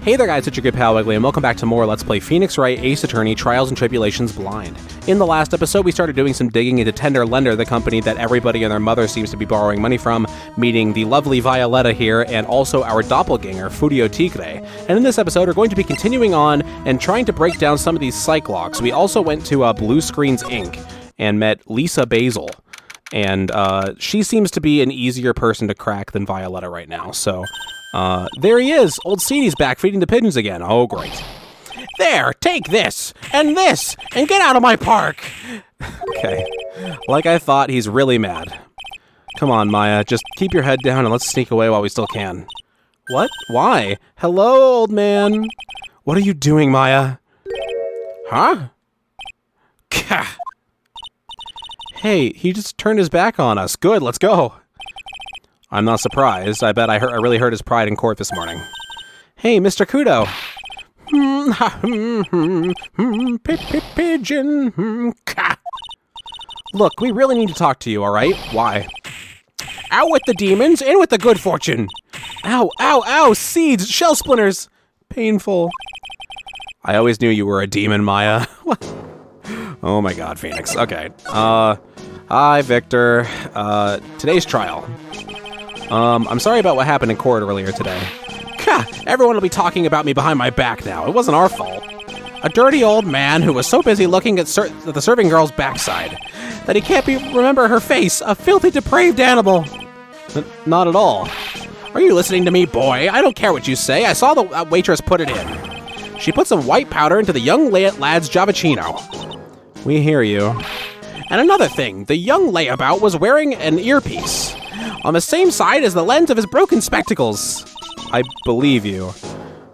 Hey there guys, it's your good pal Wiggly, and welcome back to more Let's Play Phoenix Wright Ace Attorney Trials and Tribulations Blind. In the last episode, we started doing some digging into Tender Lender, the company that everybody and their mother seems to be borrowing money from, meeting the lovely Violetta here, and also our doppelganger, Furio Tigre. And in this episode, we're going to be continuing on and trying to break down some of these psych locks. We also went to Blue Screens Inc. and met Lisa Basil. And she seems to be an easier person to crack than Violetta right now, so... there he is! Old Seedy's back feeding the pigeons again. Oh, great. There! Take this! And get out of my park! Okay. Like I thought, he's really mad. Come on, Maya. Just keep your head down and let's sneak away while we still can. What? Why? Hello, old man! What are you doing, Maya? Huh? Gah! Hey, he just turned his back on us. Good, let's go. I'm not surprised. I bet I really hurt his pride in court this morning. Hey, Mr. Kudo. Pigeon. Look, we really need to talk to you, all right? Why? Out with the demons, in with the good fortune. Ow, ow, ow, seeds, shell splinters. Painful. I always knew you were a demon, Maya. Oh my god, Phoenix. Okay. Hi, Victor. Today's trial. I'm sorry about what happened in court earlier today. Everyone will be talking about me behind my back now. It wasn't our fault. A dirty old man who was so busy looking at the serving girl's backside that he can't remember her face. A filthy, depraved animal. Not at all. Are you listening to me, boy? I don't care what you say. I saw the waitress put it in. She put some white powder into the young lad's Javicino. We hear you. And another thing, the young layabout was wearing an earpiece on the same side as the lens of his broken spectacles. I believe you.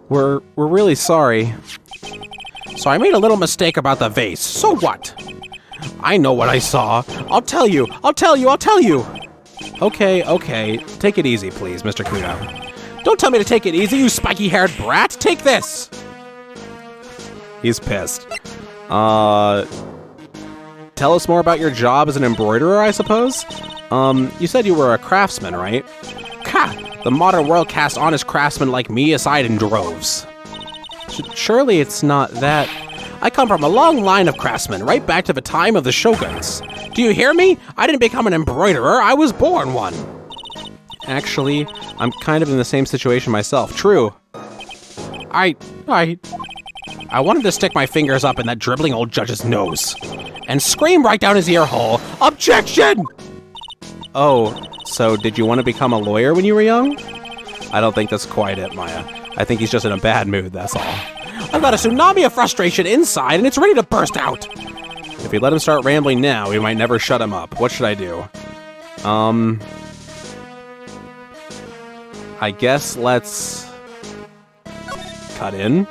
We're really sorry. So I made a little mistake about the vase. So what? I know what I saw. I'll tell you. Okay. Take it easy, please, Mr. Kudo. Don't tell me to take it easy, you spiky-haired brat. Take this. He's pissed. Tell us more about your job as an embroiderer, I suppose? You said you were a craftsman, right? The modern world casts honest craftsmen like me aside in droves. Surely it's not that... I come from a long line of craftsmen, right back to the time of the shoguns. Do you hear me? I didn't become an embroiderer, I was born one. Actually, I'm kind of in the same situation myself. True. I wanted to stick my fingers up in that dribbling old judge's nose and scream right down his ear hole, "Objection!" Oh, so did you want to become a lawyer when you were young? I don't think that's quite it, Maya. I think he's just in a bad mood, that's all. I've got a tsunami of frustration inside, and it's ready to burst out. If we let him start rambling now, we might never shut him up. What should I do? I guess let's... cut in?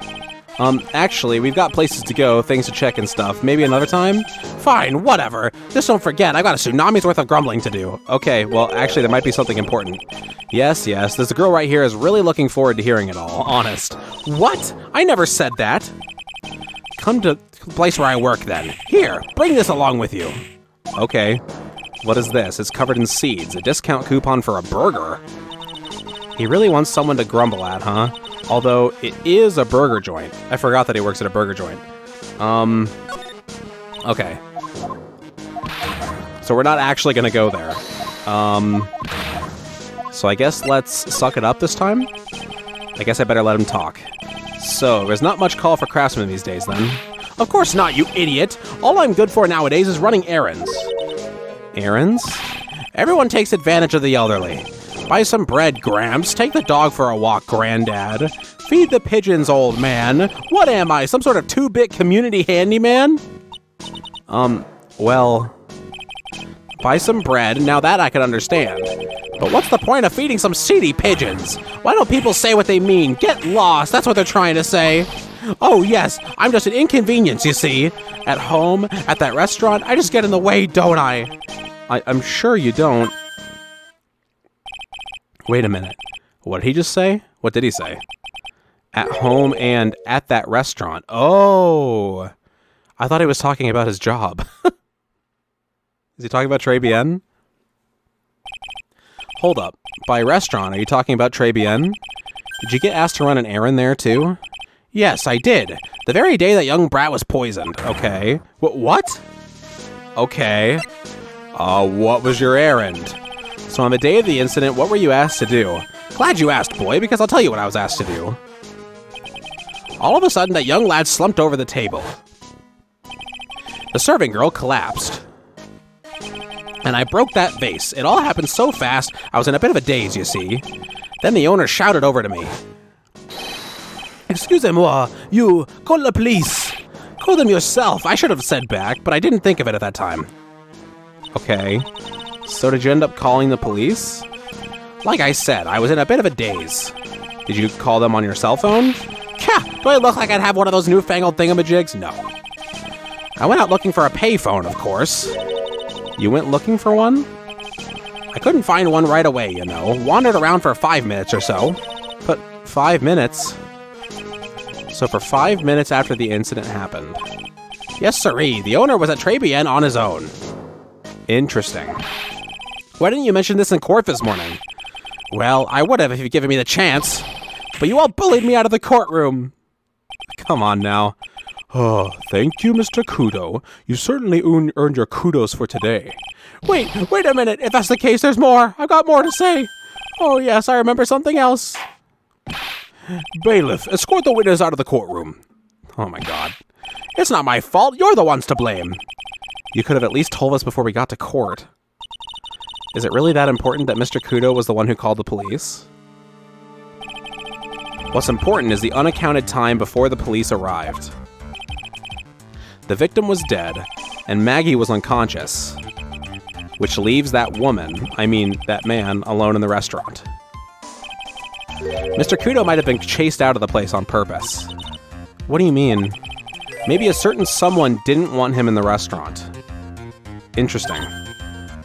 Actually, we've got places to go, things to check and stuff. Maybe another time? Fine, whatever. Just don't forget, I've got a tsunami's worth of grumbling to do. Okay, well, actually, there might be something important. Yes, this girl right here is really looking forward to hearing it all, honest. What? I never said that. Come to the place where I work, then. Here, bring this along with you. Okay. What is this? It's covered in seeds. A discount coupon for a burger. He really wants someone to grumble at, huh? Although, it is a burger joint. I forgot that he works at a burger joint. Okay. So we're not actually gonna go there. So I guess let's suck it up this time? I guess I better let him talk. So, there's not much call for craftsmen these days, then. Of course not, you idiot! All I'm good for nowadays is running errands. Errands? Everyone takes advantage of the elderly. Buy some bread, Gramps. Take the dog for a walk, Granddad. Feed the pigeons, old man. What am I, some sort of 2-bit community handyman? Well... buy some bread, now that I can understand. But what's the point of feeding some seedy pigeons? Why don't people say what they mean? Get lost, that's what they're trying to say. Oh yes, I'm just an inconvenience, you see. At home, at that restaurant, I just get in the way, don't I? I'm sure you don't. Wait a minute. What did he just say? What did he say? At home and at that restaurant. Oh! I thought he was talking about his job. Is he talking about Tribien? Hold up. By restaurant, are you talking about Tribien? Did you get asked to run an errand there, too? Yes, I did. The very day that young brat was poisoned. Okay. What? Okay. What was your errand? So on the day of the incident, what were you asked to do? Glad you asked, boy, because I'll tell you what I was asked to do. All of a sudden, that young lad slumped over the table. The serving girl collapsed. And I broke that vase. It all happened so fast, I was in a bit of a daze, you see. Then the owner shouted over to me. Excusez-moi, you, call the police. Call them yourself, I should have said back, but I didn't think of it at that time. Okay, so did you end up calling the police? Like I said, I was in a bit of a daze. Did you call them on your cell phone? Kah, do I look like I'd have one of those newfangled thingamajigs? No. I went out looking for a payphone, of course. You went looking for one? I couldn't find one right away, you know. Wandered around for 5 minutes or so. But 5 minutes? So for 5 minutes after the incident happened. Yes, sirree, the owner was at Tribulations on his own. Interesting. Why didn't you mention this in court this morning? Well, I would have if you'd given me the chance. But you all bullied me out of the courtroom. Come on now. Oh, thank you, Mr. Kudo. You certainly earned your kudos for today. Wait a minute. If that's the case, there's more. I've got more to say. Oh, yes, I remember something else. Bailiff, escort the witness out of the courtroom. Oh, my God. It's not my fault. You're the ones to blame. You could have at least told us before we got to court. Is it really that important that Mr. Kudo was the one who called the police? What's important is the unaccounted time before the police arrived. The victim was dead, and Maggie was unconscious, which leaves that man, alone in the restaurant. Mr. Kudo might have been chased out of the place on purpose. What do you mean? Maybe a certain someone didn't want him in the restaurant. Interesting.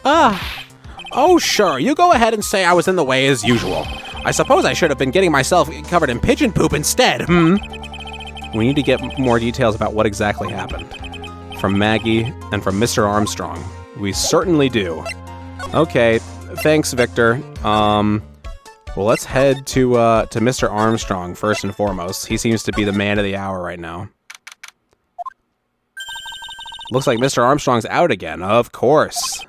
Oh sure, you go ahead and say I was in the way as usual. I suppose I should have been getting myself covered in pigeon poop instead, We need to get more details about what exactly happened. From Maggie and from Mr. Armstrong. We certainly do. Okay, thanks, Victor. Well, let's head to Mr. Armstrong first and foremost. He seems to be the man of the hour right now. Looks like Mr. Armstrong's out again, of course.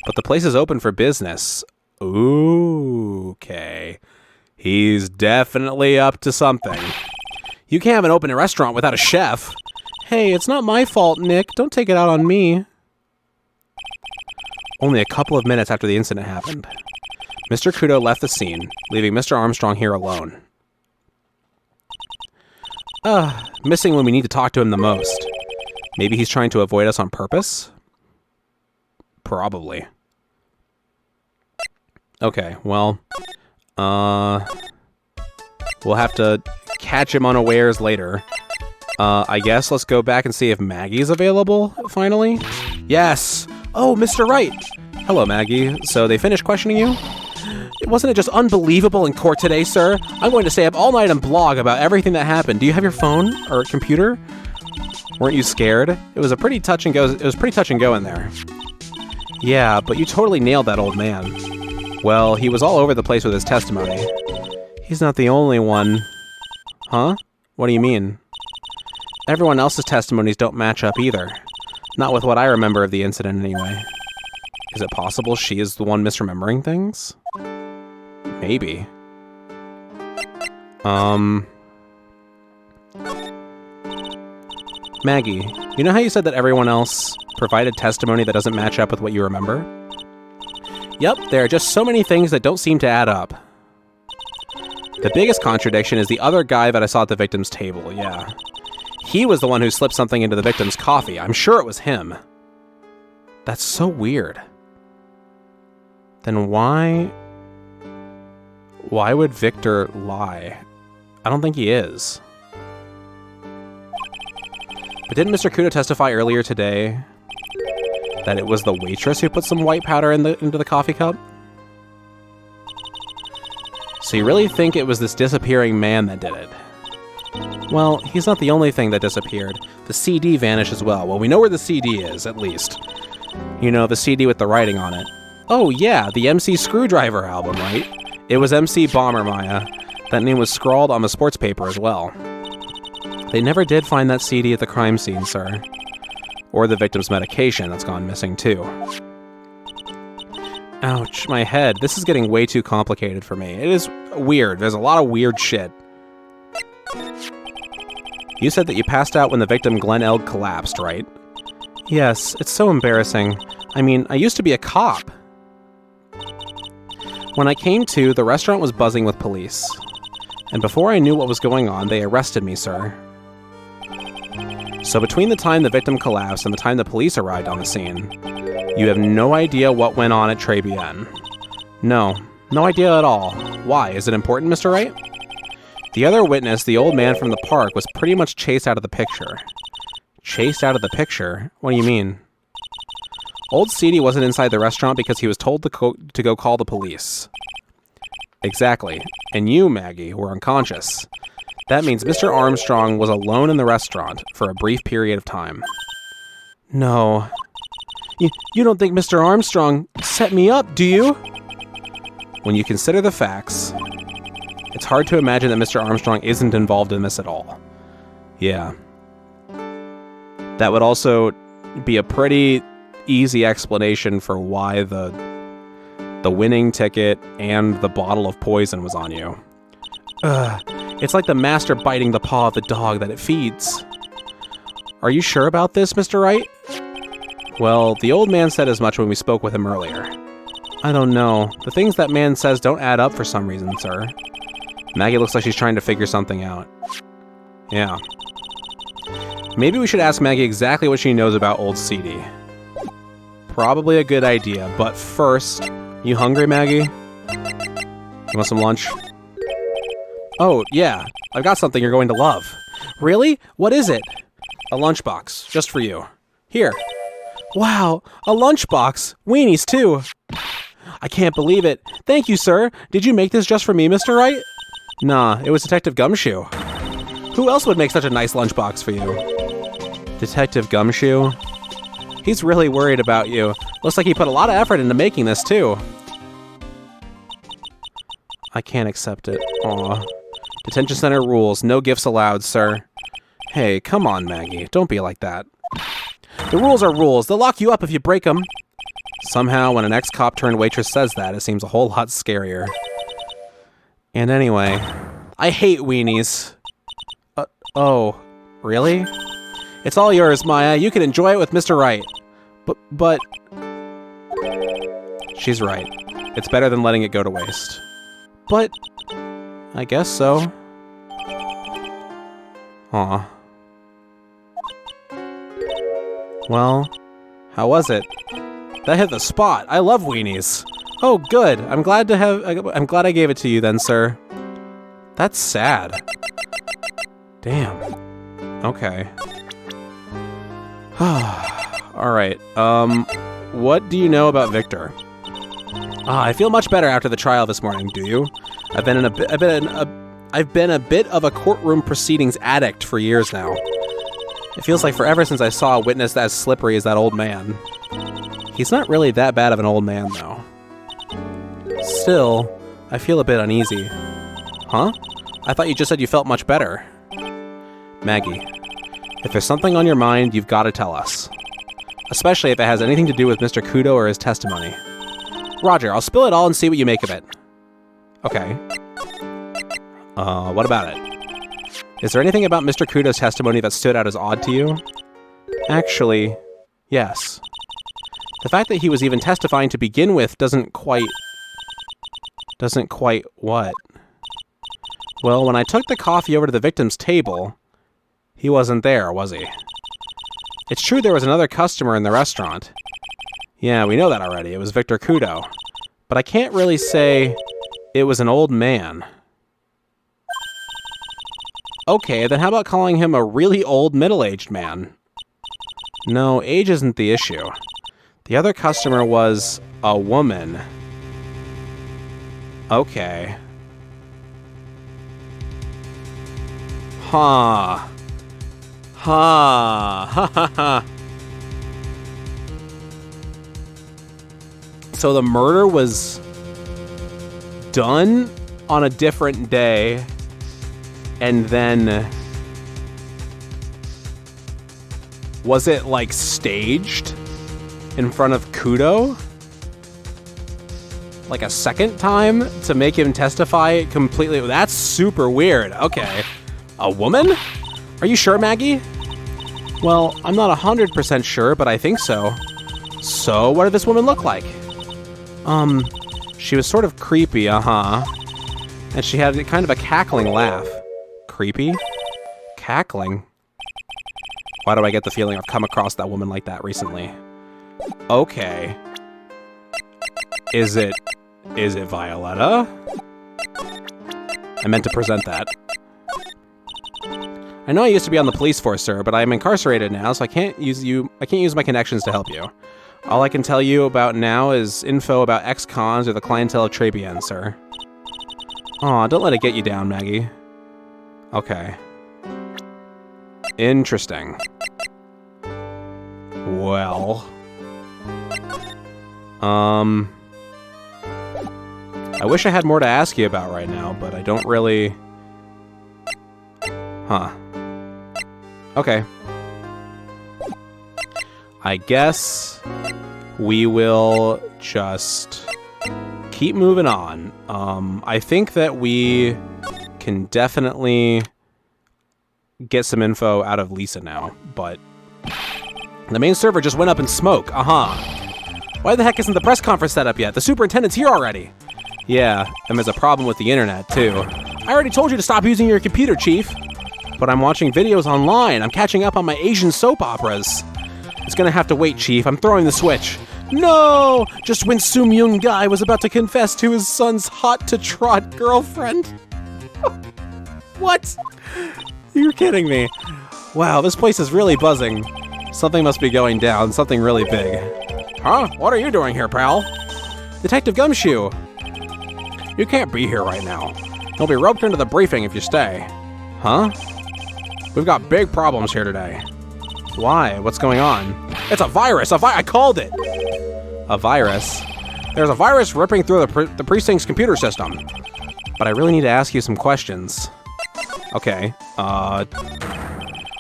But the place is open for business. Ooh, okay. He's definitely up to something. You can't have an open restaurant without a chef. Hey, it's not my fault, Nick. Don't take it out on me. Only a couple of minutes after the incident happened, Mr. Kudo left the scene, leaving Mr. Armstrong here alone. Missing when we need to talk to him the most. Maybe he's trying to avoid us on purpose? Probably. Okay, well, we'll have to catch him unawares later. I guess let's go back and see if Maggie's available, finally. Yes! Oh, Mr. Wright! Hello, Maggie. So they finished questioning you? Wasn't it just unbelievable in court today, sir? I'm going to stay up all night and blog about everything that happened. Do you have your phone or computer? Weren't you scared? It was pretty touch and go in there. Yeah, but you totally nailed that old man. Well, he was all over the place with his testimony. He's not the only one. Huh? What do you mean? Everyone else's testimonies don't match up either. Not with what I remember of the incident, anyway. Is it possible she is the one misremembering things? Maybe. Maggie, you know how you said that everyone else provided testimony that doesn't match up with what you remember? Yep, there are just so many things that don't seem to add up. The biggest contradiction is the other guy that I saw at the victim's table, yeah. He was the one who slipped something into the victim's coffee. I'm sure it was him. That's so weird. Then why would Victor lie? I don't think he is. But didn't Mr. Kudo testify earlier today that it was the waitress who put some white powder into the coffee cup? So you really think it was this disappearing man that did it? Well, he's not the only thing that disappeared. The CD vanished as well. Well, we know where the CD is, at least. You know, the CD with the writing on it. Oh yeah, the MC Screwdriver album, right? It was MC Bomber Maya. That name was scrawled on the sports paper as well. They never did find that CD at the crime scene, sir. Or the victim's medication that's gone missing, too. Ouch, my head. This is getting way too complicated for me. It is weird. There's a lot of weird shit. You said that you passed out when the victim Glenn Elg collapsed, right? Yes, it's so embarrassing. I mean, I used to be a cop. When I came to, the restaurant was buzzing with police. And before I knew what was going on, they arrested me, sir. So between the time the victim collapsed and the time the police arrived on the scene, you have no idea what went on at Tribulations. No idea at all. Why? Is it important, Mr. Wright? The other witness, the old man from the park, was pretty much chased out of the picture. Chased out of the picture? What do you mean? Old Seedy wasn't inside the restaurant because he was told to go call the police. Exactly. And you, Maggie, were unconscious. That means Mr. Armstrong was alone in the restaurant for a brief period of time. No. You don't think Mr. Armstrong set me up, do you? When you consider the facts, it's hard to imagine that Mr. Armstrong isn't involved in this at all. Yeah. That would also be a pretty easy explanation for why the winning ticket and the bottle of poison was on you. It's like the master biting the paw of the dog that it feeds. Are you sure about this, Mr. Wright? Well, the old man said as much when we spoke with him earlier. I don't know. The things that man says don't add up for some reason, sir. Maggie looks like she's trying to figure something out. Yeah. Maybe we should ask Maggie exactly what she knows about Old Seedy. Probably a good idea, but first... You hungry, Maggie? You want some lunch? Oh, yeah. I've got something you're going to love. Really? What is it? A lunchbox, just for you. Here. Wow, a lunchbox. Weenies, too. I can't believe it. Thank you, sir. Did you make this just for me, Mr. Wright? Nah, it was Detective Gumshoe. Who else would make such a nice lunchbox for you? Detective Gumshoe? He's really worried about you. Looks like he put a lot of effort into making this, too. I can't accept it. Aw. Detention center rules. No gifts allowed, sir. Hey, come on, Maggie. Don't be like that. The rules are rules. They'll lock you up if you break them. Somehow, when an ex-cop turned waitress says that, it seems a whole lot scarier. And anyway, I hate weenies. Oh, really? It's all yours, Maya. You can enjoy it with Mr. Wright. But... She's right. It's better than letting it go to waste. But... I guess so. Aw. Well, how was it? That hit the spot. I love weenies. Oh, good. I'm glad I gave it to you then, sir. That's sad. Damn. Okay. Alright, what do you know about Victor? I feel much better after the trial this morning, do you? I've been a bit of a courtroom proceedings addict for years now. It feels like forever since I saw a witness as slippery as that old man. He's not really that bad of an old man, though. Still, I feel a bit uneasy. Huh? I thought you just said you felt much better. Maggie, if there's something on your mind, you've got to tell us. Especially if it has anything to do with Mr. Kudo or his testimony. Roger, I'll spill it all and see what you make of it. Okay. What about it? Is there anything about Mr. Kudo's testimony that stood out as odd to you? Actually, yes. The fact that he was even testifying to begin with doesn't quite what? Well, when I took the coffee over to the victim's table, he wasn't there, was he? It's true there was another customer in the restaurant. Yeah, we know that already. It was Victor Kudo. But I can't really say it was an old man. Okay, then how about calling him a really old middle-aged man? No, age isn't the issue. The other customer was a woman. Okay. Ha. Ha. Ha ha ha. So the murder was done on a different day, and then was it like staged in front of Kudo like a second time to make him testify completely? That's super weird. Okay. A woman? Are you sure, Maggie? Well, I'm not 100% sure, but I think so. So, what did this woman look like? She was sort of creepy, and she had kind of a cackling laugh. Creepy? Cackling? Why do I get the feeling I've come across that woman like that recently? Okay. Is it Violetta? I meant to present that. I know I used to be on the police force, sir, but I'm incarcerated now, so I can't use my connections to help you. All I can tell you about now is info about ex-cons or the clientele of Tribulations, sir. Aw, don't let it get you down, Maggie. Okay. Interesting. Well... I wish I had more to ask you about right now, but I don't really... Huh. Okay. I guess we will just keep moving on. I think that we can definitely get some info out of Lisa now, but the main server just went up in smoke. Why the heck isn't the press conference set up yet? The superintendent's here already. Yeah, and there's a problem with the internet, too. I already told you to stop using your computer, Chief. But I'm watching videos online. I'm catching up on my Asian soap operas. It's gonna have to wait, Chief. I'm throwing the switch. No! Just when Soo Myung Guy was about to confess to his son's hot-to-trot girlfriend. What? You're kidding me. Wow, this place is really buzzing. Something must be going down. Something really big. Huh? What are you doing here, pal? Detective Gumshoe. You can't be here right now. You'll be roped into the briefing if you stay. Huh? We've got big problems here today. Why? What's going on? It's a virus! I called it! A virus? There's a virus ripping through the precinct's computer system. But I really need to ask you some questions. Okay.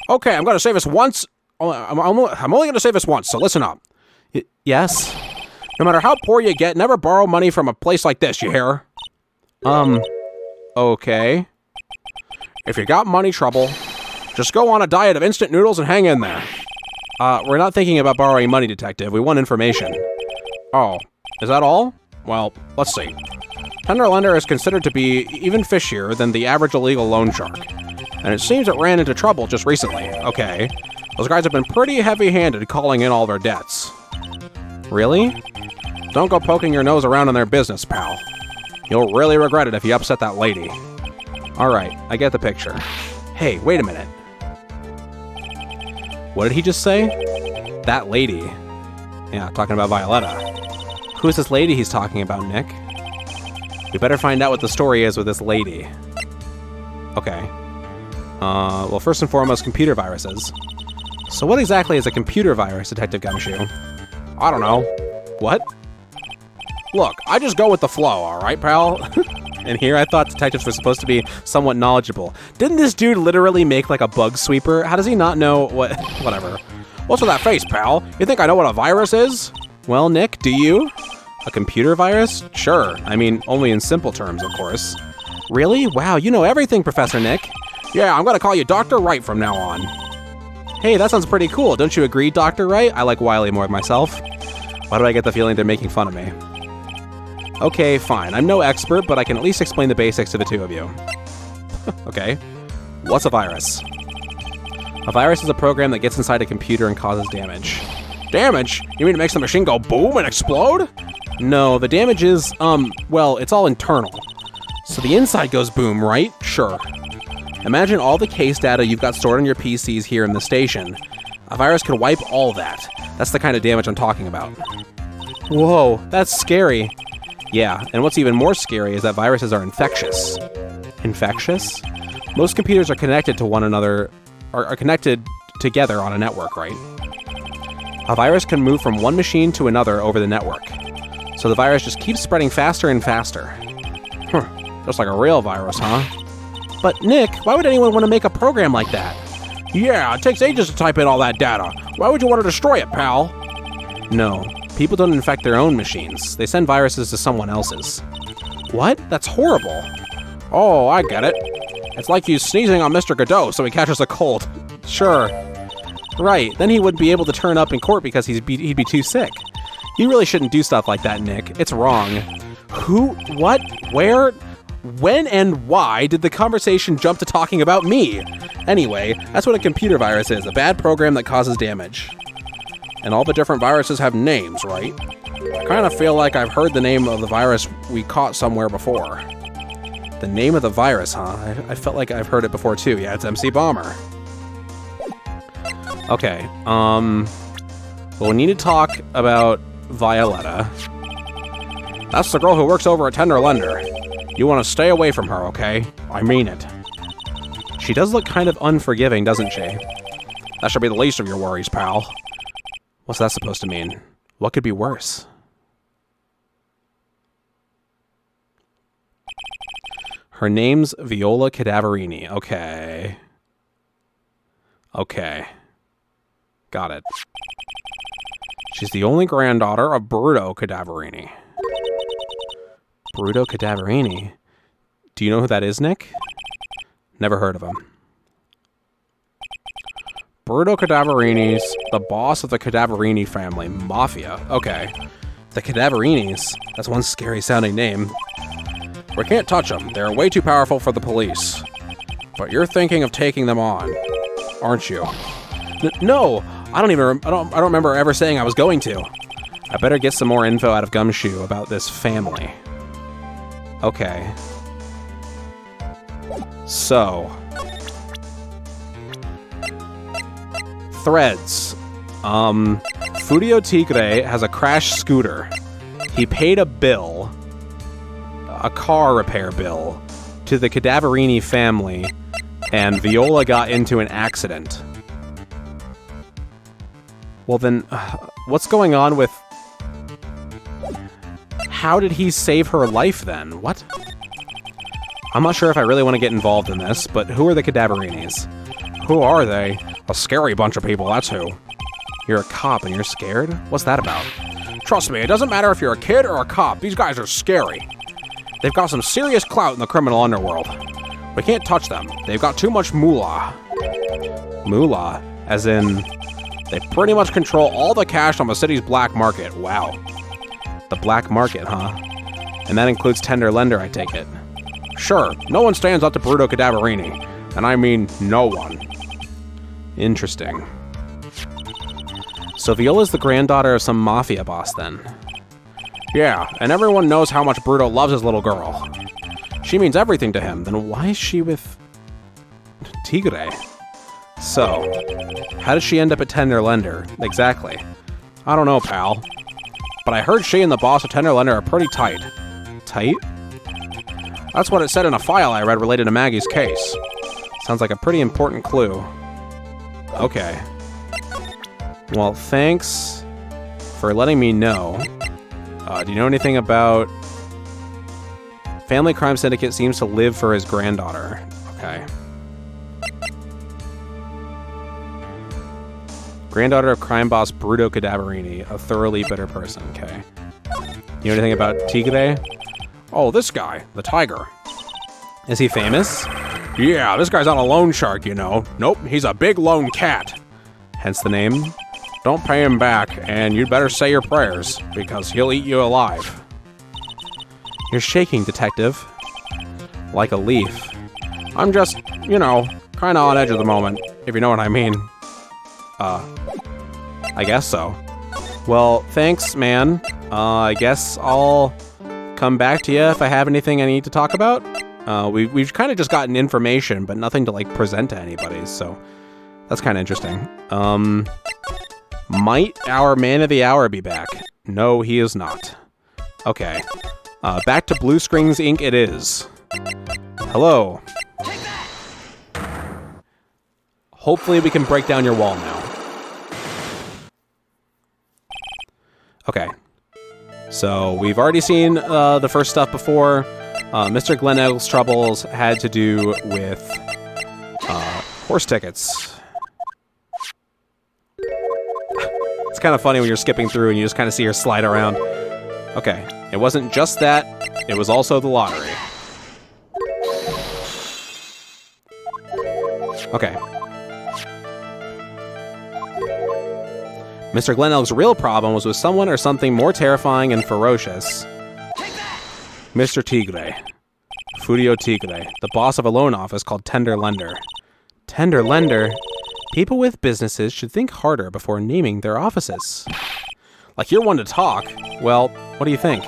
Okay, I'm gonna say this once. I'm only gonna say this once, so listen up. Yes? No matter how poor you get, never borrow money from a place like this, you hear? Okay. If you got money trouble, just go on a diet of instant noodles and hang in there. We're not thinking about borrowing money, Detective. We want information. Oh, is that all? Well, let's see. Tender Lender is considered to be even fishier than the average illegal loan shark. And it seems it ran into trouble just recently. Okay. Those guys have been pretty heavy-handed calling in all their debts. Really? Don't go poking your nose around in their business, pal. You'll really regret it if you upset that lady. Alright, I get the picture. Hey, wait a minute. What did he just say? That lady. Yeah, talking about Violetta. Who's this lady he's talking about, Nick? We better find out what the story is with this lady. Okay. Well, first and foremost, computer viruses. So what exactly is a computer virus, Detective Gumshoe? I don't know. What? Look, I just go with the flow, alright, pal? And here I thought detectives were supposed to be somewhat knowledgeable. Didn't this dude literally make like a bug sweeper? How does he not know what... Whatever. What's with that face, pal? You think I know what a virus is? Well, Nick, do you? A computer virus? Sure. I mean, only in simple terms, of course. Really? Wow, you know everything, Professor Nick. Yeah, I'm gonna call you Dr. Wright from now on. Hey, that sounds pretty cool. Don't you agree, Dr. Wright? I like Wily more myself. Why do I get the feeling they're making fun of me? Okay, fine. I'm no expert, but I can at least explain the basics to the two of you. Okay. What's a virus? A virus is a program that gets inside a computer and causes damage. Damage? You mean it makes the machine go boom and explode? No, the damage is, well, it's all internal. So the inside goes boom, right? Sure. Imagine all the case data you've got stored on your PCs here in the station. A virus could wipe all that. That's the kind of damage I'm talking about. Whoa, that's scary. Yeah, and what's even more scary is that viruses are infectious. Infectious? Most computers are connected to one another, are connected together on a network, right? A virus can move from one machine to another over the network. So the virus just keeps spreading faster and faster. Just like a real virus, huh? But Nick, why would anyone want to make a program like that? Yeah, it takes ages to type in all that data. Why would you want to destroy it, pal? No, people don't infect their own machines. They send viruses to someone else's. What? That's horrible. Oh, I get it. It's like you sneezing on Mr. Godot so he catches a cold. Sure. Right, then he wouldn't be able to turn up in court because he'd be too sick. You really shouldn't do stuff like that, Nick. It's wrong. Who, what, where, when, and why did the conversation jump to talking about me? Anyway, that's what a computer virus is, a bad program that causes damage. And all the different viruses have names, right? I kind of feel like I've heard the name of the virus we caught somewhere before. The name of the virus, huh? I felt like I've heard it before too. Yeah, it's MC Bomber. Okay, well, we need to talk about Violetta. That's the girl who works over at Tender Lender. You want to stay away from her, okay? I mean it. She does look kind of unforgiving, doesn't she? That should be the least of your worries, pal. What's that supposed to mean? What could be worse? Her name's Viola Cadaverini. Okay. Okay. Got it. She's the only granddaughter of Bruto Cadaverini. Bruto Cadaverini? Do you know who that is, Nick? Never heard of him. Bruto Cadaverini's the boss of the Cadaverini family. Mafia. Okay. The Cadaverinis? That's one scary sounding name. We can't touch them. They're way too powerful for the police. But you're thinking of taking them on, aren't you? No! I don't remember ever saying I was going to. I better get some more info out of Gumshoe about this family. Okay. So. Threads. Furio Tigre has a crashed scooter. He paid a bill, a car repair bill, to the Cadaverini family, and Viola got into an accident. Well then, what's going on with... How did he save her life then? What? I'm not sure if I really want to get involved in this, but who are the Cadaverinis? Who are they? A scary bunch of people, that's who. You're a cop and you're scared? What's that about? Trust me, it doesn't matter if you're a kid or a cop, these guys are scary. They've got some serious clout in the criminal underworld. We can't touch them. They've got too much moolah. Moolah? As in... They pretty much control all the cash on the city's black market. Wow. The black market, huh? And that includes Tender Lender, I take it. Sure, no one stands up to Bruto Cadaverini. And I mean no one. Interesting. So Viola's the granddaughter of some mafia boss then. Yeah, and everyone knows how much Bruto loves his little girl. She means everything to him. Then why is she with... Tigre? So, how did she end up at Tender Lender? Exactly. I don't know, pal. But I heard she and the boss of Tender Lender are pretty tight. Tight? That's what it said in a file I read related to Maggie's case. Sounds like a pretty important clue. Okay. Well, thanks for letting me know. Do you know anything about... Family Crime Syndicate seems to live for his granddaughter. Okay. Granddaughter of crime boss Bruto Cadaverini, a thoroughly bitter person. Okay. You know anything about Tigre? Oh, this guy, the tiger. Is he famous? Yeah, this guy's not a loan shark, you know. Nope, he's a big lone cat. Hence the name. Don't pay him back, and you'd better say your prayers, because he'll eat you alive. You're shaking, detective. Like a leaf. I'm just, you know, kinda on edge at the moment, if you know what I mean. I guess so. Well, thanks, man. I guess I'll come back to you if I have anything I need to talk about. We've kind of just gotten information, but nothing to, like, present to anybody, so that's kind of interesting. Might our man of the hour be back? No, he is not. Okay. Back to Blue Screens Inc. it is. Hello. Hopefully we can break down your wall now. Okay. So, we've already seen the first stuff before. Mr. Glenelg's troubles had to do with horse tickets. It's kind of funny when you're skipping through and you just kind of see her slide around. Okay, it wasn't just that, it was also the lottery. Okay. Mr. Glenelg's real problem was with someone or something more terrifying and ferocious. Mr. Tigre. Furio Tigre, the boss of a loan office called Tender Lender. Tender Lender? People with businesses should think harder before naming their offices. Like you're one to talk. Well, what do you think?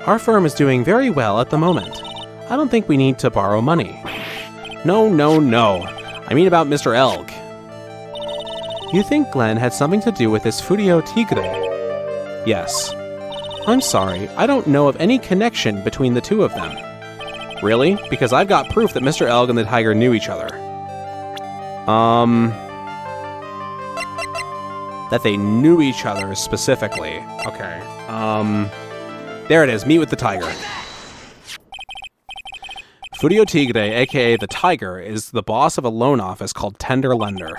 Our firm is doing very well at the moment. I don't think we need to borrow money. No, no, no. I mean about Mr. Elg. You think Glenn had something to do with this Furio Tigre? Yes. I'm sorry, I don't know of any connection between the two of them. Really? Because I've got proof that Mr. Elg and the tiger knew each other. That they knew each other specifically. Okay. There it is. Meet with the tiger. Furio Tigre, aka the Tiger, is the boss of a loan office called Tender Lender.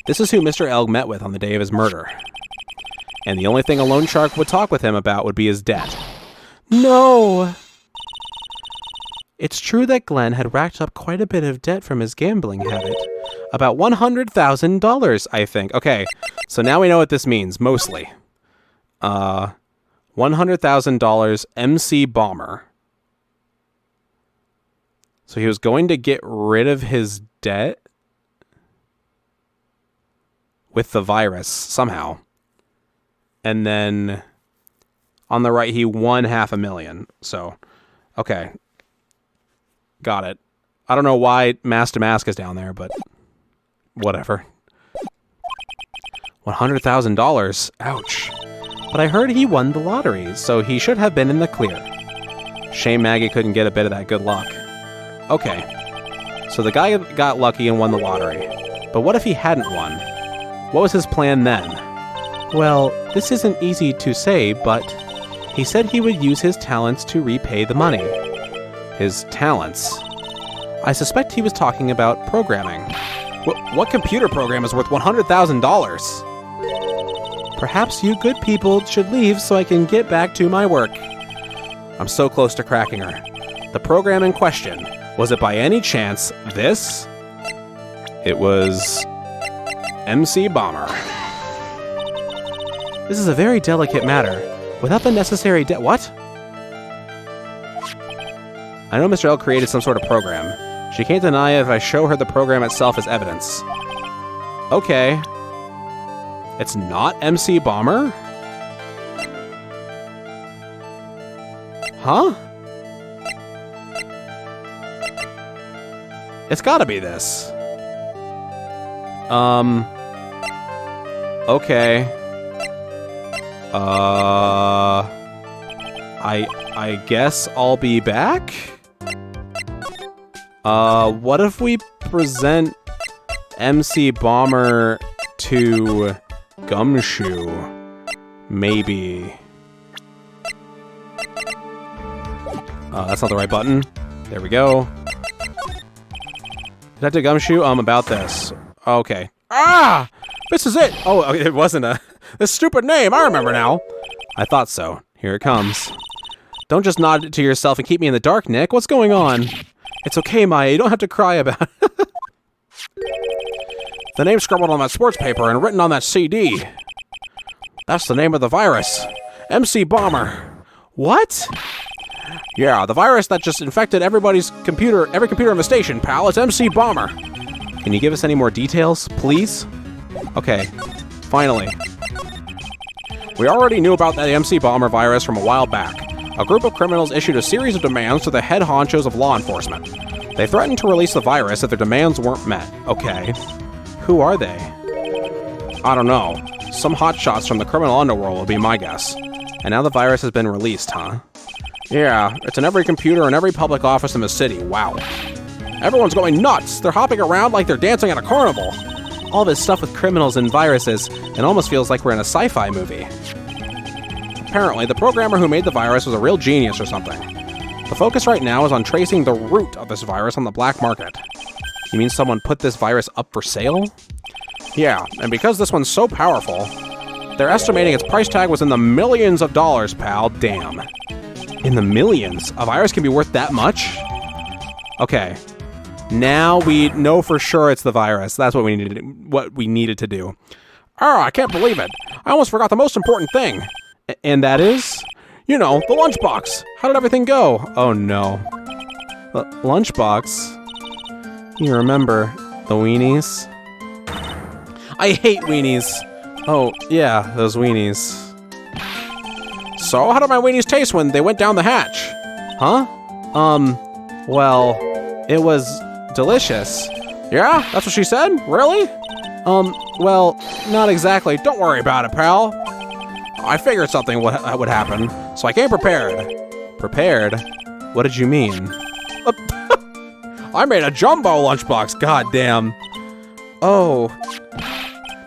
This is who Mr. Elg met with on the day of his murder. And the only thing a loan shark would talk with him about would be his debt. No! It's true that Glenn had racked up quite a bit of debt from his gambling habit. About $100,000, I think. Okay, so now we know what this means, mostly. $100,000 MC Bomber. So he was going to get rid of his debt with the virus, somehow. And then on the right, he won $500,000. So, okay. Got it. I don't know why Mask to Mask is down there, but whatever. $100,000. Ouch. But I heard he won the lottery, so he should have been in the clear. Shame Maggie couldn't get a bit of that good luck. Okay. So the guy got lucky and won the lottery. But what if he hadn't won? What was his plan then? Well, this isn't easy to say, but he said he would use his talents to repay the money. His talents? I suspect he was talking about programming. What computer program is worth $100,000? Perhaps you good people should leave so I can get back to my work. I'm so close to cracking her. The program in question, was it by any chance this? It was MC Bomber. This is a very delicate matter. Without the necessary what? I know Mr. L created some sort of program. She can't deny it if I show her the program itself as evidence. Okay. It's not MC Bomber? Huh? It's gotta be this. Okay. I guess I'll be back? What if we present MC Bomber to Gumshoe? Maybe. That's not the right button. There we go. Detective Gumshoe, about this. Okay. Ah! This is it! Oh, it wasn't this stupid name, I remember now. I thought so. Here it comes. Don't just nod it to yourself and keep me in the dark, Nick. What's going on? It's okay, Maya. You don't have to cry about it. The name scribbled on that sports paper and written on that CD. That's the name of the virus. MC Bomber. What? Yeah, the virus that just infected everybody's computer, every computer in the station, pal. It's MC Bomber. Can you give us any more details, please? Okay, finally. We already knew about the MC Bomber virus from a while back. A group of criminals issued a series of demands to the head honchos of law enforcement. They threatened to release the virus if their demands weren't met. Okay. Who are they? I don't know. Some hotshots from the criminal underworld would be my guess. And now the virus has been released, huh? Yeah, it's in every computer and every public office in the city. Wow. Everyone's going nuts. They're hopping around like they're dancing at a carnival. All this stuff with criminals and viruses, it almost feels like we're in a sci-fi movie. Apparently, the programmer who made the virus was a real genius or something. The focus right now is on tracing the root of this virus on the black market. You mean someone put this virus up for sale? Yeah, and because this one's so powerful, they're estimating its price tag was in the millions of dollars, pal. Damn. In the millions? A virus can be worth that much? Okay. Now we know for sure it's the virus. That's what we needed to do. Oh, I can't believe it. I almost forgot the most important thing. And that is? You know, the lunchbox. How did everything go? Oh, no. The lunchbox? You remember the weenies? I hate weenies. Oh, yeah, those weenies. So, how did my weenies taste when they went down the hatch? Huh? Well, it was delicious. Yeah? That's what she said? Really? Well, not exactly. Don't worry about it, pal. I figured something would happen, so I came prepared. Prepared? What did you mean? I made a jumbo lunchbox, goddamn. Oh.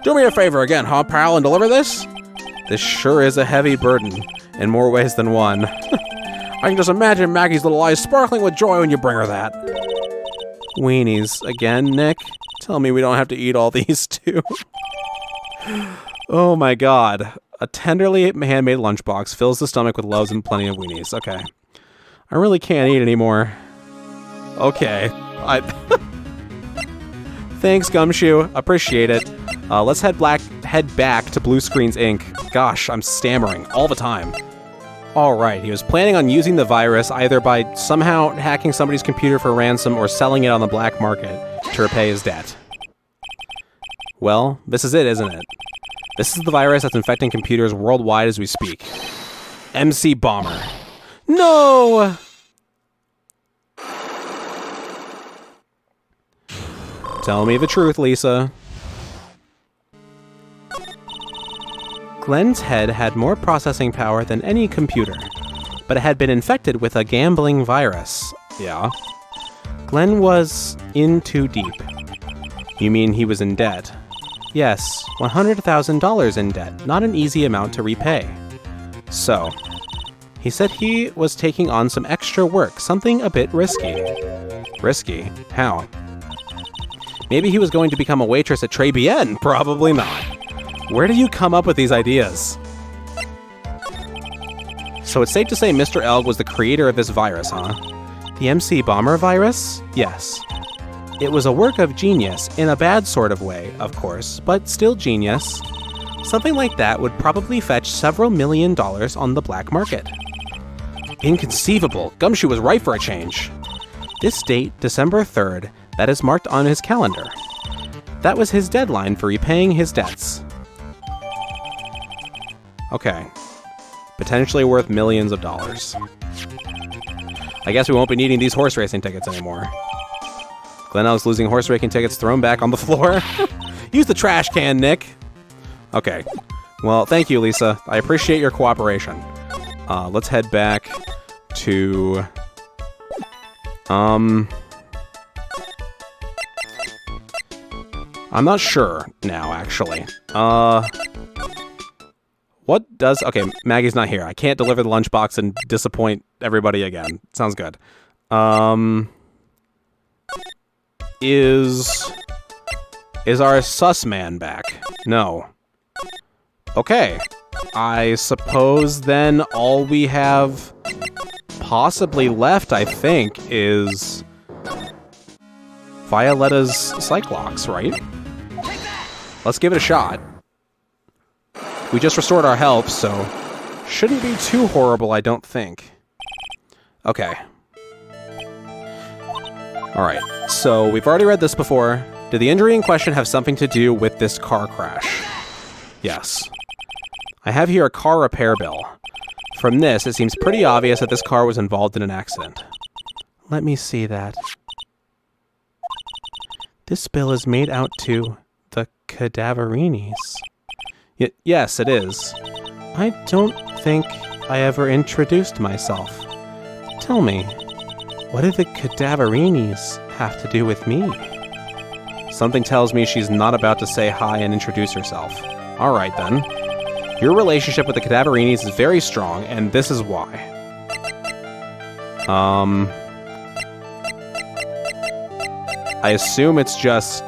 Do me a favor again, huh, pal, and deliver this? This sure is a heavy burden, in more ways than one. I can just imagine Maggie's little eyes sparkling with joy when you bring her that. Weenies again, Nick? Tell me we don't have to eat all these, too. Oh my god. A tenderly handmade lunchbox fills the stomach with loaves and plenty of weenies. Okay. I really can't eat anymore. Okay. Thanks, Gumshoe. Appreciate it. Let's head back to Blue Screens Inc. Gosh, I'm stammering all the time. Alright, he was planning on using the virus either by somehow hacking somebody's computer for ransom or selling it on the black market to repay his debt. Well, this is it, isn't it? This is the virus that's infecting computers worldwide as we speak. MC Bomber. No! Tell me the truth, Lisa. Glenn's head had more processing power than any computer, but it had been infected with a gambling virus. Yeah. Glenn was in too deep. You mean he was in debt? Yes, $100,000 in debt, not an easy amount to repay. So, he said he was taking on some extra work, something a bit risky. Risky? How? Maybe he was going to become a waitress at Tribulations. Probably not. Where did you come up with these ideas? So it's safe to say Mr. Elg was the creator of this virus, huh? The MC Bomber virus? Yes. It was a work of genius, in a bad sort of way, of course, but still genius. Something like that would probably fetch several $1 million on the black market. Inconceivable. Gumshoe was right for a change. This date, December 3rd, that is marked on his calendar. That was his deadline for repaying his debts. Okay. Potentially worth millions of dollars. I guess we won't be needing these horse racing tickets anymore. Glenn Elg's losing horse racing tickets thrown back on the floor. Use the trash can, Nick. Okay. Well, thank you, Lisa. I appreciate your cooperation. Let's head back to... I'm not sure now, actually. What does... Okay, Maggie's not here. I can't deliver the lunchbox and disappoint everybody again. Sounds good. Is our sus man back? No. Okay. I suppose then all we have possibly left, I think, is Violetta's Cyclox, right? Let's give it a shot. We just restored our health, so shouldn't be too horrible, I don't think. Okay. Alright, so we've already read this before. Did the injury in question have something to do with this car crash? Yes. I have here a car repair bill. From this, it seems pretty obvious that this car was involved in an accident. Let me see that. This bill is made out to the Cadaverinis. Yes, it is. I don't think I ever introduced myself. Tell me, what do the Cadaverinis have to do with me? Something tells me she's not about to say hi and introduce herself. Alright then. Your relationship with the Cadaverinis is very strong, and this is why. I assume it's just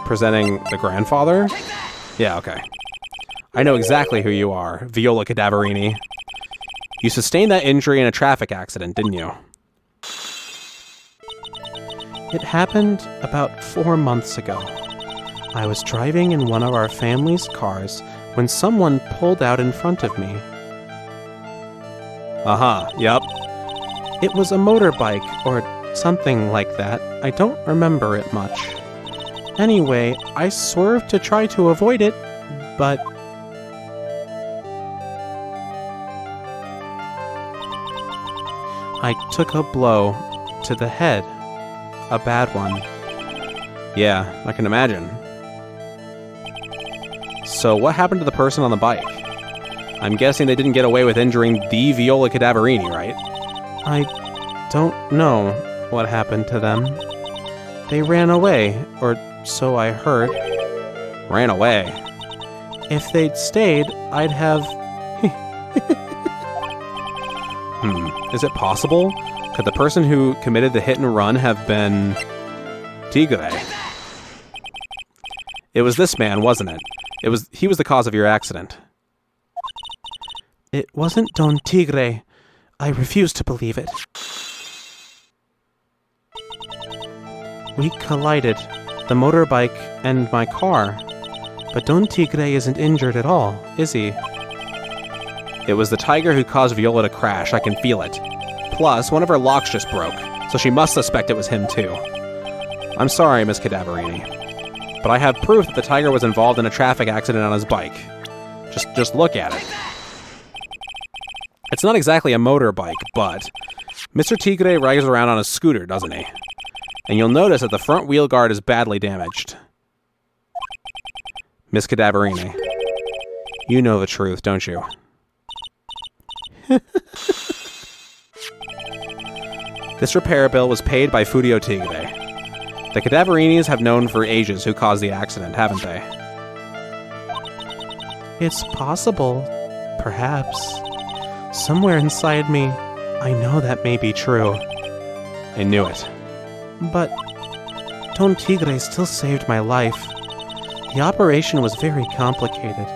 presenting the grandfather? Yeah, okay. I know exactly who you are, Viola Cadaverini. You sustained that injury in a traffic accident, didn't you? It happened about 4 months ago. I was driving in one of our family's cars when someone pulled out in front of me. Yep. It was a motorbike or something like that. I don't remember it much. Anyway, I swerved to try to avoid it, but... I took a blow to the head. A bad one. Yeah, I can imagine. So what happened to the person on the bike? I'm guessing they didn't get away with injuring the Viola Cadaverini, right? I don't know what happened to them. They ran away, or so I heard. Ran away? If they'd stayed, I'd have... Is it possible? Could the person who committed the hit and run have been... Tigre? It was this man, wasn't it? He was the cause of your accident. It wasn't Don Tigre. I refuse to believe it. We collided, the motorbike and my car. But Don Tigre isn't injured at all, is he? It was the tiger who caused Viola to crash, I can feel it. Plus, one of her locks just broke, so she must suspect it was him too. I'm sorry, Miss Cadaverini, but I have proof that the tiger was involved in a traffic accident on his bike. Just look at it. It's not exactly a motorbike, but Mr. Tigre rides around on a scooter, doesn't he? And you'll notice that the front wheel guard is badly damaged. Miss Cadaverini, you know the truth, don't you? This repair bill was paid by Fudio Tigre. The Cadaverinis have known for ages who caused the accident, haven't they? It's possible, perhaps. Somewhere inside me, I know that may be true. I knew it. But Don Tigre still saved my life. The operation was very complicated.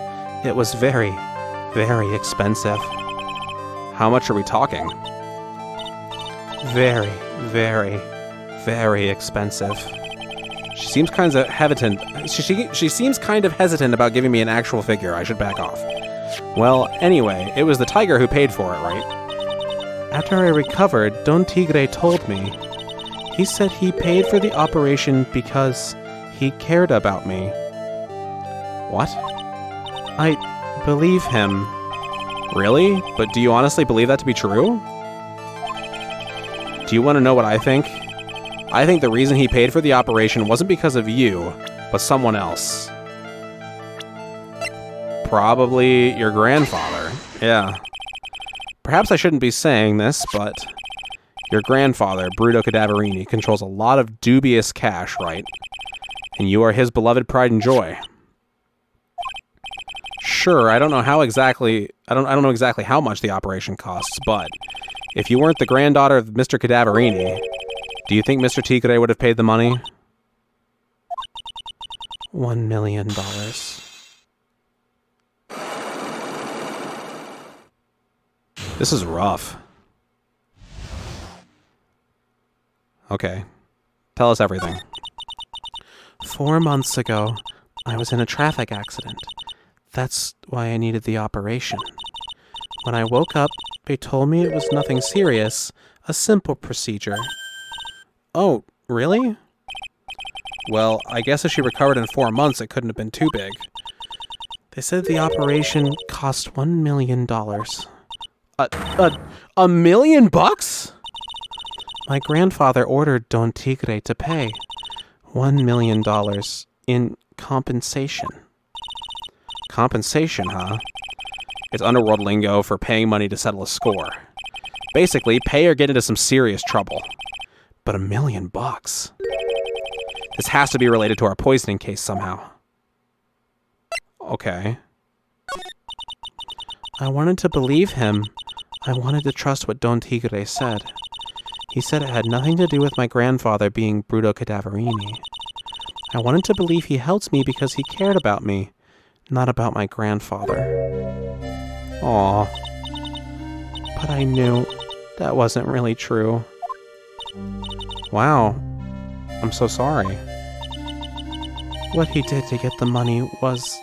It was very, very expensive. How much are we talking? Very, very, very expensive. She seems kind of hesitant. She seems kind of hesitant about giving me an actual figure. I should back off. Well, anyway, it was the tiger who paid for it, right? After I recovered, Don Tigre told me. He said he paid for the operation because he cared about me. What? I believe him. Really? But do you honestly believe that to be true? Do you want to know what I think? I think the reason he paid for the operation wasn't because of you, but someone else. Probably your grandfather. Yeah. Perhaps I shouldn't be saying this, but your grandfather, Bruto Cadaverini, controls a lot of dubious cash, right? And you are his beloved pride and joy. Sure, I don't know exactly how much the operation costs, but if you weren't the granddaughter of Mr. Cadaverini, do you think Mr. Tigre would have paid the money? $1 million. This is rough. Okay. Tell us everything. 4 months ago, I was in a traffic accident. That's why I needed the operation. When I woke up, they told me it was nothing serious, a simple procedure. Oh, really? Well, I guess if she recovered in 4 months, it couldn't have been too big. They said the operation cost $1 million. $1 million bucks? My grandfather ordered Don Tigre to pay $1 million in compensation. Compensation, huh? It's underworld lingo for paying money to settle a score. Basically, pay or get into some serious trouble. But $1 million bucks? This has to be related to our poisoning case somehow. Okay. I wanted to believe him. I wanted to trust what Don Tigre said. He said it had nothing to do with my grandfather being Bruto Cadaverini. I wanted to believe he helped me because he cared about me, not about my grandfather. Aw. But I knew that wasn't really true. Wow. I'm so sorry. What he did to get the money was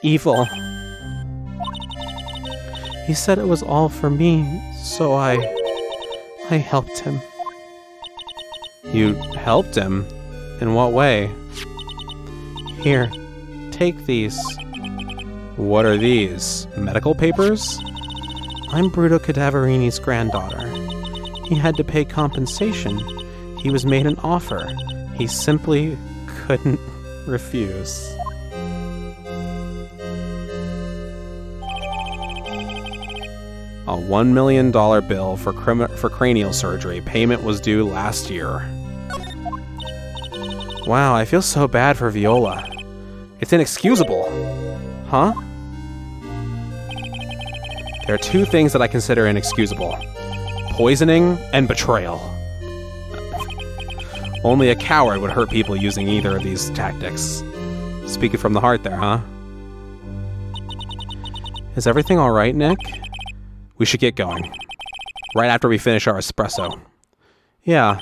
evil. He said it was all for me, so I helped him. You helped him? In what way? Here, take these. What are these? Medical papers? I'm Bruto Cadaverini's granddaughter. He had to pay compensation. He was made an offer. He simply couldn't refuse. A $1 million bill for cranial surgery. Payment was due last year. Wow, I feel so bad for Viola. It's inexcusable. Huh? There are two things that I consider inexcusable. Poisoning and betrayal. Only a coward would hurt people using either of these tactics. Speaking from the heart there, huh? Is everything alright, Nick? We should get going. Right after we finish our espresso. Yeah.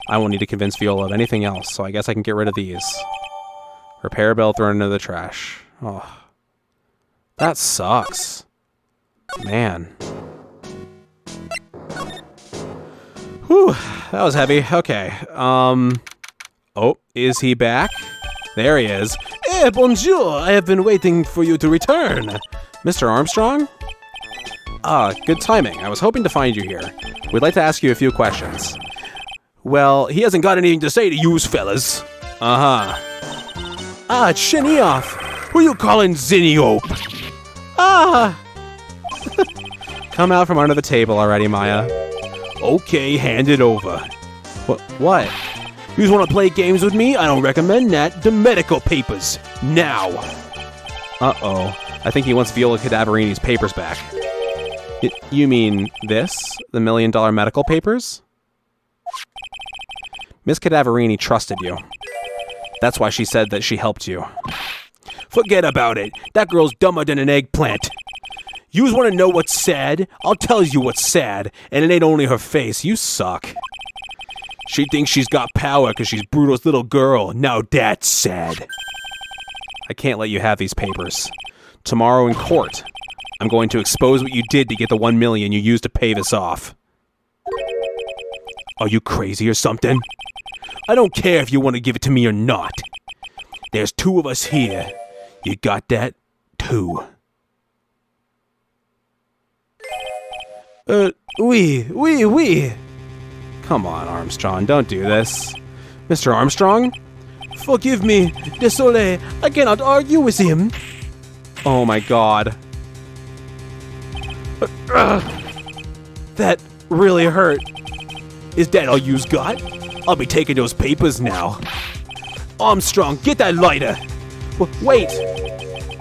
I won't need to convince Viola of anything else, so I guess I can get rid of these. Repair bill thrown into the trash. Oh. That sucks. Man. Whew, that was heavy. Okay. Oh, is he back? There he is. Eh, bonjour! I have been waiting for you to return. Mr. Armstrong? Ah, good timing. I was hoping to find you here. We'd like to ask you a few questions. Well, he hasn't got anything to say to yous, fellas. Uh-huh. Ah, it's Shenioff. Who you calling Ziniope? Ah! Come out from under the table already, Maya. Okay, hand it over. What? Yous want to play games with me? I don't recommend that. The medical papers. Now. Uh-oh. I think he wants Viola Cadaverini's papers back. You mean this? The $1 million medical papers? Miss Cadaverini trusted you. That's why she said that she helped you. Forget about it. That girl's dumber than an eggplant. Yous want to know what's sad? I'll tell you what's sad, and it ain't only her face. You suck. She thinks she's got power because she's Bruto's little girl. Now that's sad. I can't let you have these papers. Tomorrow in court, I'm going to expose what you did to get the $1 million you used to pay this off. Are you crazy or something? I don't care if you want to give it to me or not. There's two of us here. You got that? Two. Oui. Come on, Armstrong, don't do this. Mr. Armstrong? Forgive me, désolé, I cannot argue with him. Oh my god. That really hurt. Is that all you's got? I'll be taking those papers now. Armstrong, get that lighter. Wait.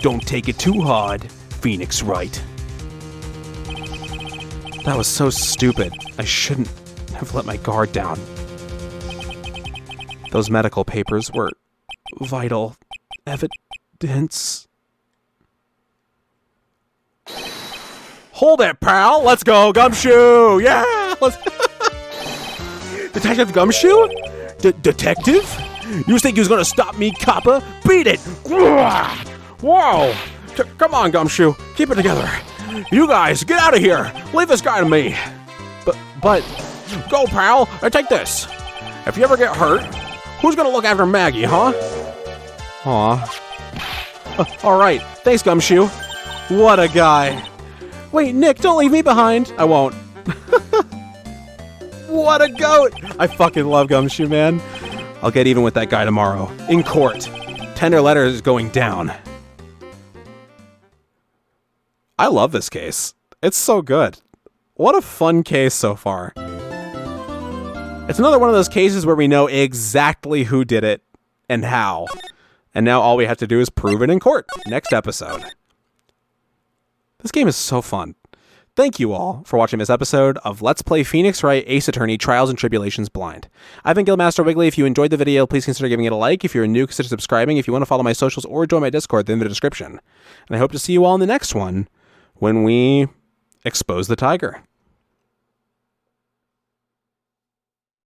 Don't take it too hard, Phoenix Wright. That was so stupid. I shouldn't have let my guard down. Those medical papers were vital evidence. Hold it, pal. Let's go, Gumshoe. Yeah. Detective Gumshoe? Detective? You think you was gonna stop me, copper? Beat it. Whoa. Come on, Gumshoe. Keep it together. You guys, get out of here. Leave this guy to me. But, go, pal, and take this. If you ever get hurt, who's gonna look after Maggie, huh? Aw. All right. Thanks, Gumshoe. What a guy. Wait, Nick, don't leave me behind. I won't. What a goat. I fucking love Gumshoe, man. I'll get even with that guy tomorrow. In court. Tender letter is going down. I love this case. It's so good. What a fun case so far. It's another one of those cases where we know exactly who did it and how. And now all we have to do is prove it in court. Next episode. This game is so fun. Thank you all for watching this episode of Let's Play Phoenix Wright Ace Attorney Trials and Tribulations Blind. I've been Guildmaster Wiggly. If you enjoyed the video, please consider giving it a like. If you're new, consider subscribing. If you want to follow my socials or join my Discord, then in the description. And I hope to see you all in the next one when we expose the tiger.